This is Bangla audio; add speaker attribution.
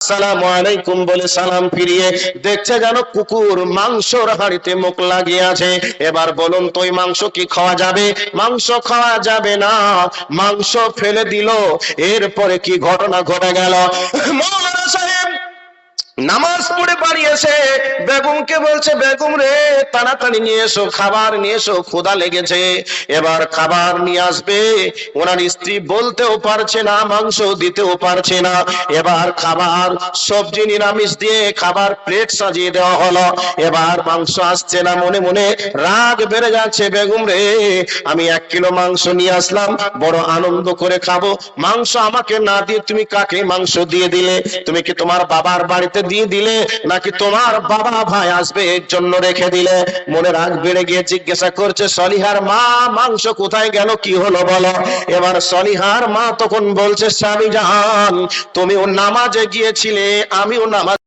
Speaker 1: আসসালামু আলাইকুম বলে সালাম ফিরিয়ে দেখছে যেন কুকুর মাংসর হাঁড়িতে মুখ লাগিয়ে আছে। এবার বলুন তো ওই মাংস কি খাওয়া যাবে? মাংস খাওয়া যাবে না, মাংস ফেলে দিল। এরপরে কি ঘটনা ঘটে গেল? মৌলানা সাহেব নামাজ পড়ে বাড়ি এসে বেগমকে বলছে, বেগম রে তাড়াতাড়ি নিয়ে এসো, খাবার নিয়ে এসো, ক্ষুধা লেগেছে। এবার খাবার নিয়ে আসবে, ওনার স্ত্রী বলতেও পারছে না, মাংস দিতেও পারছে না। এবার খাবার সবজি নিরামিষ দিয়ে খাবার প্লেট সাজিয়ে দেওয়া হলো। এবার মাংস আসছে না, মনে মনে রাগ বেড়ে যাচ্ছে। বেগম রে আমি 1 কিলো মাংস নিয়ে আসলাম, বড় আনন্দ করে খাবো, মাংস আমাকে না দিয়ে তুমি কাকে মাংস দিয়ে দিলে? তুমি কি তোমার বাবার বাড়িতে দিয়ে দিলে নাকি তোমার বাবা ভাই আসবে এর জন্য রেখে দিলে? মনে রাগ বেড়ে গিয়ে জিজ্ঞাসা করছে, সলিহার মা মাংস কোথায় গেল, কি হলো বলো? এবার সলিহার মা তখন বলছে, স্বামী জান তুমিও নামাজে গিয়েছিলে, আমিও নামাজ